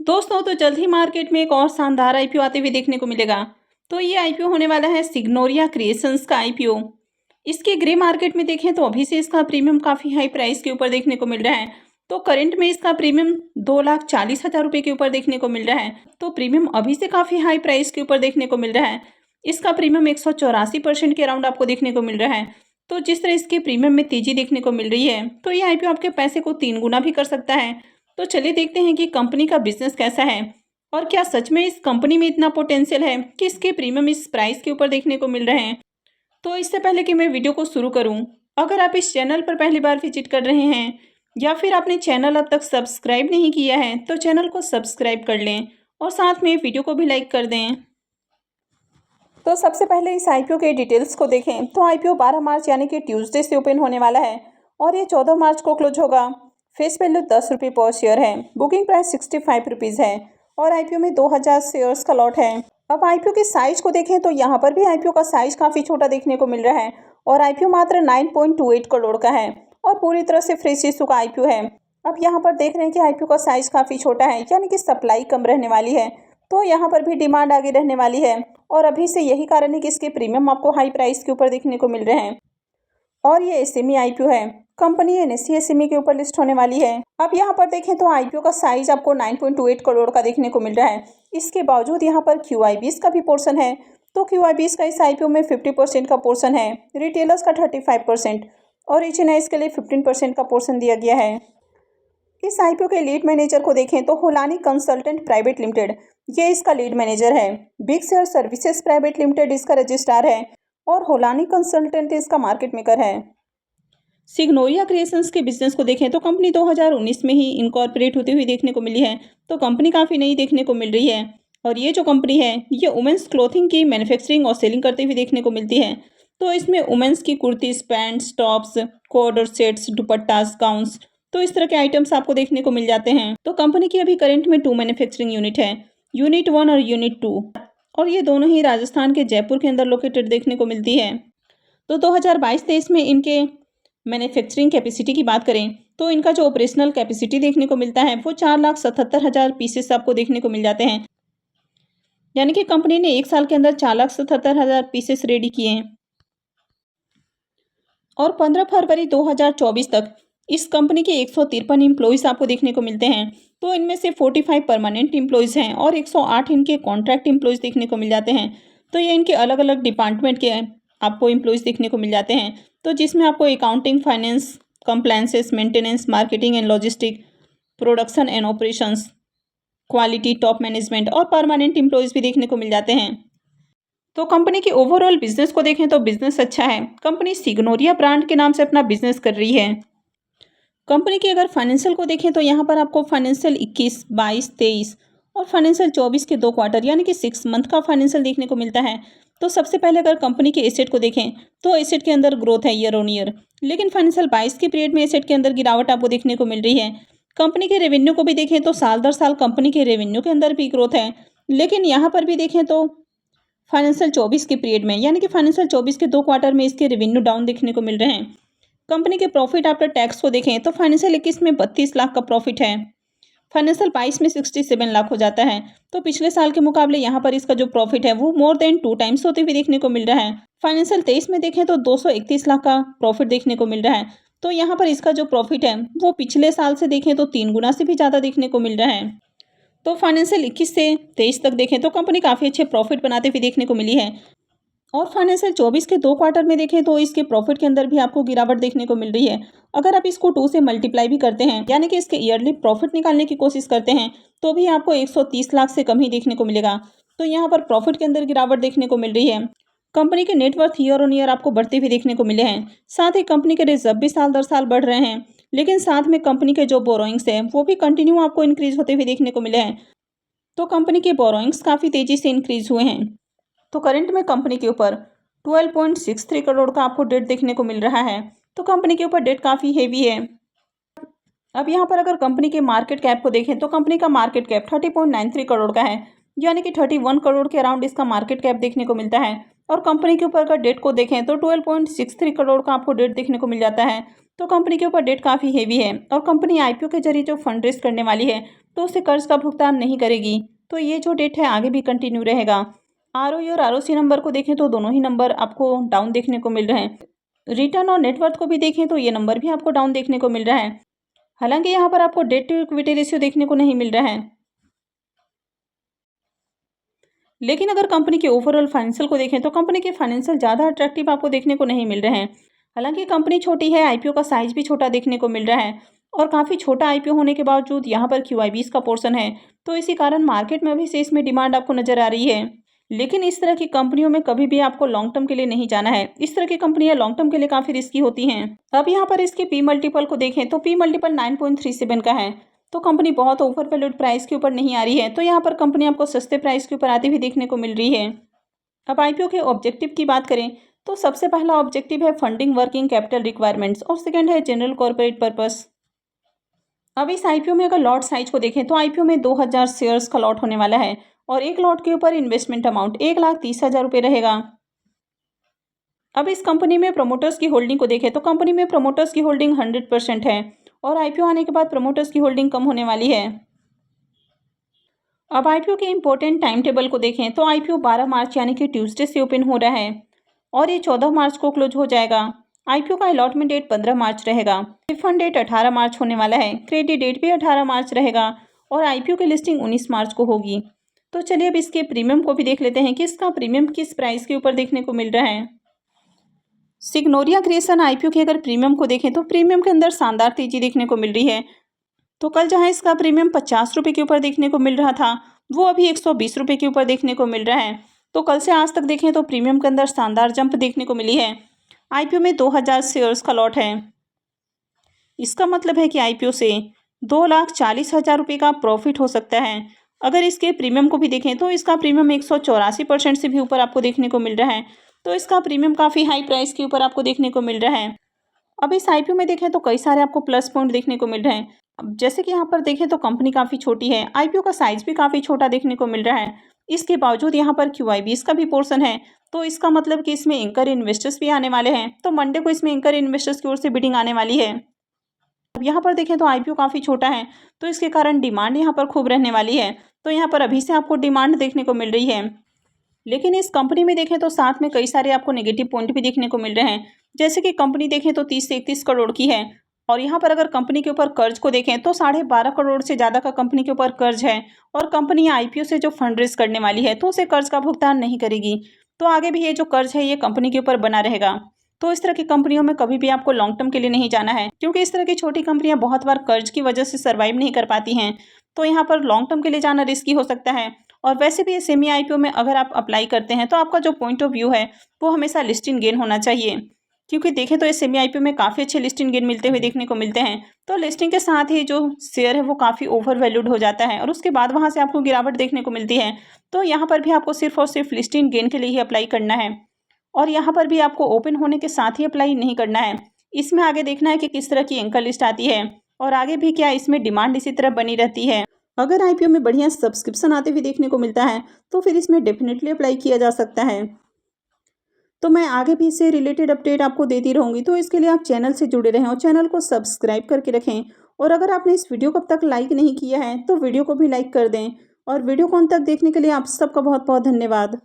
दोस्तों तो जल्द ही मार्केट में एक और शानदार आईपीओ आते हुए देखने को मिलेगा। तो ये आईपीओ होने वाला है सिग्नोरिया क्रिएशंस का आईपीओ। इसके ग्रे मार्केट में देखें तो अभी से इसका प्रीमियम काफ़ी हाई प्राइस के ऊपर देखने को मिल रहा है। तो करंट में इसका प्रीमियम 2,40,000 रुपये के ऊपर देखने को मिल रहा है। तो प्रीमियम अभी से काफ़ी हाई प्राइस के ऊपर देखने को मिल रहा है। इसका प्रीमियम 184% के अराउंड आपको देखने को मिल रहा है। तो जिस तरह इसके प्रीमियम में तेजी देखने को मिल रही है, तो ये आईपीओ आपके पैसे को 3 गुना भी कर सकता है। तो चलिए देखते हैं कि कंपनी का बिजनेस कैसा है और क्या सच में इस कंपनी में इतना पोटेंशियल है कि इसके प्रीमियम इस प्राइस के ऊपर देखने को मिल रहे हैं। तो इससे पहले कि मैं वीडियो को शुरू करूं, अगर आप इस चैनल पर पहली बार विजिट कर रहे हैं या फिर आपने चैनल अब तक सब्सक्राइब नहीं किया है तो चैनल को सब्सक्राइब कर लें और साथ में वीडियो को भी लाइक कर दें। तो सबसे पहले इस आईपीओ के डिटेल्स को देखें तो आईपीओ 12 मार्च यानी कि ट्यूसडे से ओपन होने वाला है और ये 14 मार्च को क्लोज होगा। फेस वैल्यू 10 रुपये पर शेयर है। बुकिंग प्राइस 65 रुपीज़ है और आईपीओ में 2000 शेयर्स का लॉट है। अब आईपीओ के साइज को देखें तो यहाँ पर भी आईपीओ का साइज काफ़ी छोटा देखने को मिल रहा है और आईपीओ मात्र 9.28 करोड़ का है और पूरी तरह से फ्रेश इशू का आईपीओ है। अब यहाँ पर देख रहे हैं कि आईपीओ का साइज काफ़ी छोटा है यानी कि सप्लाई कम रहने वाली है, तो यहाँ पर भी डिमांड आगे रहने वाली है और अभी से यही कारण है कि इसके प्रीमियम आपको हाई प्राइस के ऊपर देखने को मिल रहे हैं। और ये एसएमई आईपीओ है। कंपनी एनएससी एसएमई के ऊपर लिस्ट होने वाली है। अब यहाँ पर देखें तो आईपीओ का साइज आपको 9.28 करोड़ का देखने को मिल रहा है। इसके बावजूद यहाँ पर QIBs का भी पोर्शन है। तो QIBs का इस आईपीओ में 50% का पोर्शन है, रिटेलर्स का 35% और HNIs के लिए 15% का पोर्शन दिया गया है। इस आईपीओ के लीड मैनेजर को देखें तो होलानी कंसल्टेंट प्राइवेट लिमिटेड ये इसका लीड मैनेजर है। Big share services private limited इसका रजिस्ट्रार है और होलानी कंसल्टेंट इसका मार्केट मेकर है। सिग्नोरिया क्रिएशंस के बिजनेस को देखें तो कंपनी 2019 में ही इनकॉर्पोरेट होती हुई देखने को मिली है। तो कंपनी काफ़ी नई देखने को मिल रही है और ये जो कंपनी है ये वुमेंस क्लोथिंग की मैन्युफैक्चरिंग और सेलिंग करते हुए देखने को मिलती है। तो इसमें वुमेंस की कुर्तीज, पैंट्स, टॉप्स, कोट और सेट्स, दुपट्टास, गाउन्स, तो इस तरह के आइटम्स आपको देखने को मिल जाते हैं। तो कंपनी की अभी करंट में 2 मैन्युफैक्चरिंग यूनिट है, यूनिट 1 और यूनिट 2, और ये दोनों ही राजस्थान के जयपुर के अंदर लोकेटेड देखने को मिलती है। तो 2022-23 में इनके मैन्युफैक्चरिंग कैपेसिटी की बात करें तो इनका जो ऑपरेशनल कैपेसिटी देखने को मिलता है वो 4,77,000 पीसेस आपको देखने को मिल जाते हैं। यानी कि कंपनी ने 1 साल के अंदर 4,77,000 पीसेस रेडी किए हैं और 15 फरवरी 2024 तक इस कंपनी के 153 एम्प्लॉयज़ आपको देखने को मिलते हैं। तो इनमें से 45 परमानेंट एम्प्लॉयज़ हैं और 108 इनके कॉन्ट्रैक्ट एम्प्लॉयज़ देखने को मिल जाते हैं। तो ये इनके अलग अलग डिपार्टमेंट के आपको एम्प्लॉयज़ देखने को मिल जाते हैं। तो जिसमें आपको accounting, finance, compliances, maintenance, marketing and logistic, production and operations, quality, top management और परमानेंट एम्प्लॉयज़ भी देखने को मिल जाते हैं। तो कंपनी के ओवरऑल बिजनेस को देखें तो बिजनेस अच्छा है। कंपनी सिग्नोरिया ब्रांड के नाम से अपना बिजनेस कर रही है। कंपनी के अगर फाइनेंशियल को देखें तो यहाँ पर आपको फाइनेंशियल 21, 22, 23 और फाइनेंशियल 24 के 2 क्वार्टर यानी कि 6 मंथ का फाइनेंशियल देखने को मिलता है। तो सबसे पहले अगर कंपनी के एसेट को देखें तो एसेट के अंदर ग्रोथ है ईयर ऑन ईयर, लेकिन फाइनेंशियल 22 के पीरियड में एसेट के अंदर गिरावट आपको देखने को मिल रही है। कंपनी के रेवेन्यू को भी देखें तो साल दर साल कंपनी के रेवेन्यू के अंदर भी ग्रोथ है, लेकिन यहाँ पर भी देखें तो फाइनेंशियल 24 के पीरियड में यानी कि फाइनेंशियल 24 के 2 क्वार्टर में इसके रेवेन्यू डाउन देखने को मिल रहे हैं। कंपनी के प्रॉफिट आफ्टर टैक्स को देखें तो फाइनेंशियल 21 में 32 लाख का प्रॉफिट है, फाइनेंशियल 22 में 67 लाख हो जाता है। तो पिछले साल के मुकाबले यहाँ पर इसका जो प्रॉफिट है वो मोर देन 2 टाइम्स होते हुए देखने को मिल रहा है। फाइनेंशियल 23 में देखें तो 231 लाख का प्रॉफिट देखने को मिल रहा है। तो यहाँ पर इसका जो प्रॉफिट है वो पिछले साल से देखें तो 3 गुना से भी ज़्यादा देखने को मिल रहा है। तो फाइनेंशियल 21 से 23 तक देखें तो कंपनी काफ़ी अच्छे प्रॉफिट बनाते हुए देखने को मिली है और फाइनेंशियल 24 के 2 क्वार्टर में देखें तो इसके प्रॉफिट के अंदर भी आपको गिरावट देखने को मिल रही है। अगर आप इसको 2 से मल्टीप्लाई भी करते हैं यानी कि इसके ईयरली प्रॉफिट निकालने की कोशिश करते हैं तो भी आपको 130 लाख से कम ही देखने को मिलेगा। तो यहाँ पर प्रॉफिट के अंदर गिरावट देखने को मिल रही है। कंपनी के नेटवर्थ ईयर ऑन ईयर आपको बढ़ते हुए देखने को मिले हैं। साथ ही कंपनी के रिजर्व भी साल दर साल बढ़ रहे हैं, लेकिन साथ में कंपनी के जो बोरोइंग्स हैं वो भी कंटिन्यू आपको इंक्रीज होते हुए देखने को मिले हैं। तो कंपनी के बोरोइंग्स काफ़ी तेज़ी से इंक्रीज हुए हैं। तो करंट में कंपनी के ऊपर 12.63 करोड़ का आपको डेट देखने को मिल रहा है। तो कंपनी के ऊपर डेट काफ़ी हेवी है। अब यहाँ पर अगर कंपनी के मार्केट कैप को देखें तो कंपनी का मार्केट कैप 30.93 करोड़ का है, यानी कि 31 करोड़ के अराउंड इसका मार्केट कैप देखने को मिलता है। और कंपनी के ऊपर अगर डेट को देखें तो 12.63 करोड़ का आपको डेट देखने को मिल जाता है। तो कंपनी के ऊपर डेट काफ़ी हेवी है और कंपनी आईपीओ के जरिए जो फंड रेज करने वाली है तो उसे कर्ज का भुगतान नहीं करेगी। तो ये जो डेट है आगे भी कंटिन्यू रहेगा। आरओई और आरओसी नंबर को देखें तो दोनों ही नंबर आपको डाउन देखने को मिल रहे हैं। रिटर्न और नेटवर्थ को भी देखें तो ये नंबर भी आपको डाउन देखने को मिल रहा है। हालांकि यहाँ पर आपको डेट टू इक्विटी रेशियो देखने को नहीं मिल रहा है। लेकिन अगर कंपनी के ओवरऑल फाइनेंशियल को देखें तो कंपनी के फाइनेंशियल ज़्यादा अट्रैक्टिव आपको देखने को नहीं मिल रहे हैं। हालांकि कंपनी छोटी है, आईपीओ का साइज भी छोटा देखने को मिल रहा है और काफ़ी छोटा आईपीओ होने के बावजूद यहाँ पर क्यूआईबीस का पोर्शन है, तो इसी कारण मार्केट में अभी से इसमें डिमांड आपको नजर आ रही है। लेकिन इस तरह की कंपनियों में कभी भी आपको लॉन्ग टर्म के लिए नहीं जाना है। इस तरह की कंपनियां लॉन्ग टर्म के लिए काफ़ी रिस्की होती हैं। अब यहाँ पर इसके पी मल्टीपल को देखें तो पी मल्टीपल 9.37 का है, तो कंपनी बहुत ओवर वैल्यूड प्राइस के ऊपर नहीं आ रही है। तो यहाँ पर कंपनी आपको सस्ते प्राइस के ऊपर आती हुई देखने को मिल रही है। अब आईपीओ के ऑब्जेक्टिव की बात करें तो सबसे पहला ऑब्जेक्टिव है फंडिंग वर्किंग कैपिटल रिक्वायरमेंट्स और सेकंड है जनरल कॉर्पोरेट पर्पस। अब इस आईपीओ में अगर लॉट साइज को देखें तो आईपीओ में 2000 शेयर्स का लॉट होने वाला है और एक लॉट के ऊपर इन्वेस्टमेंट अमाउंट 1,30,000 रुपये रहेगा। अब इस कंपनी में प्रमोटर्स की होल्डिंग को देखें तो कंपनी में प्रमोटर्स की होल्डिंग 100% है और आईपीओ आने के बाद प्रमोटर्स की होल्डिंग कम होने वाली है। अब आईपीओ के इंपॉर्टेंट टाइम टेबल को देखें तो आईपीओ 12 मार्च यानी कि ट्यूसडे से ओपन हो रहा है और ये 14 मार्च को क्लोज हो जाएगा। आईपीओ का अलॉटमेंट डेट 15 मार्च रहेगा। रिफंड डेट 18 मार्च होने वाला है। क्रेडिट डेट भी 18 मार्च रहेगा और आईपीओ की लिस्टिंग 19 मार्च को होगी। तो चलिए अब इसके प्रीमियम को भी देख लेते हैं कि इसका प्रीमियम किस प्राइस के ऊपर देखने को मिल रहा है। सिग्नोरिया क्रिएशन आईपीओ के अगर प्रीमियम को देखें तो प्रीमियम के अंदर शानदार तेजी देखने को मिल रही है। तो कल जहां इसका प्रीमियम 50 रुपये के ऊपर देखने को मिल रहा था, वो अभी 120 रुपये के ऊपर देखने को मिल रहा है। तो कल से आज तक देखें तो प्रीमियम के अंदर शानदार जंप देखने को मिली है। आईपीओ में 2000 शेयर्स का लॉट है। इसका मतलब है कि आईपीओ से 2,40,000 रुपये का प्रॉफिट हो सकता है। अगर इसके प्रीमियम को भी देखें तो इसका प्रीमियम 184% से भी ऊपर आपको देखने को मिल रहा है। तो इसका प्रीमियम काफ़ी हाई प्राइस के ऊपर आपको देखने को मिल रहा है। अब इस आईपीओ में देखें तो कई सारे आपको प्लस पॉइंट देखने को मिल रहे हैं। अब जैसे कि यहाँ पर देखें तो कंपनी काफ़ी छोटी है, आईपीओ का साइज भी काफ़ी छोटा देखने को मिल रहा है। इसके बावजूद यहाँ पर क्यूआईबीस का भी पोर्शन है, तो इसका मतलब कि इसमें एंकर इन्वेस्टर्स भी आने वाले हैं। तो मंडे को इसमें एंकर इन्वेस्टर्स की ओर से बिडिंग आने वाली है। अब यहाँ पर देखें तो आईपीओ काफ़ी छोटा है, तो इसके कारण डिमांड यहाँ पर खूब रहने वाली है। तो यहाँ पर अभी से आपको डिमांड देखने को मिल रही है। लेकिन इस कंपनी में देखें तो साथ में कई सारे आपको नेगेटिव पॉइंट भी देखने को मिल रहे हैं। जैसे कि कंपनी देखें तो 30 से 31 करोड़ की है और यहाँ पर अगर कंपनी के ऊपर कर्ज को देखें तो 12.5 करोड़ से ज़्यादा का कंपनी के ऊपर कर्ज है और कंपनी आईपीओ से जो फंड रेज करने वाली है तो उसे कर्ज का भुगतान नहीं करेगी। तो आगे भी ये जो कर्ज है ये कंपनी के ऊपर बना रहेगा। तो इस तरह की कंपनियों में कभी भी आपको लॉन्ग टर्म के लिए नहीं जाना है, क्योंकि इस तरह की छोटी कंपनियां बहुत बार कर्ज की वजह से सर्वाइव नहीं कर पाती हैं। तो यहाँ पर लॉन्ग टर्म के लिए जाना रिस्की हो सकता है। और वैसे भी सेमी आईपीओ में अगर आप अप्लाई करते हैं तो आपका जो पॉइंट ऑफ व्यू है वो हमेशा लिस्ट इन गेन होना चाहिए, क्योंकि देखें तो सेमी आईपीओ में काफ़ी अच्छे लिस्ट इन गेन मिलते हुए देखने को मिलते हैं। तो लिस्टिंग के साथ ही जो शेयर है वो काफ़ी ओवर वैल्यूड हो जाता है और उसके बाद वहाँ से आपको गिरावट देखने को मिलती है। तो यहाँ पर भी आपको सिर्फ और सिर्फ लिस्ट इन गेन के लिए ही अप्लाई करना है और यहाँ पर भी आपको ओपन होने के साथ ही अप्लाई नहीं करना है। इसमें आगे देखना है कि किस तरह की एंकर लिस्ट आती है और आगे भी क्या इसमें डिमांड इसी तरह बनी रहती है। अगर आईपीओ में बढ़िया सब्सक्रिप्शन आते हुए देखने को मिलता है तो फिर इसमें डेफिनेटली अप्लाई किया जा सकता है। तो मैं आगे भी इससे रिलेटेड अपडेट आपको देती रहूँगी, तो इसके लिए आप चैनल से जुड़े रहें और चैनल को सब्सक्राइब करके रखें। और अगर आपने इस वीडियो को अब तक लाइक नहीं किया है तो वीडियो को भी लाइक कर दें और वीडियो को अंत तक देखने के लिए आप सबका बहुत बहुत धन्यवाद।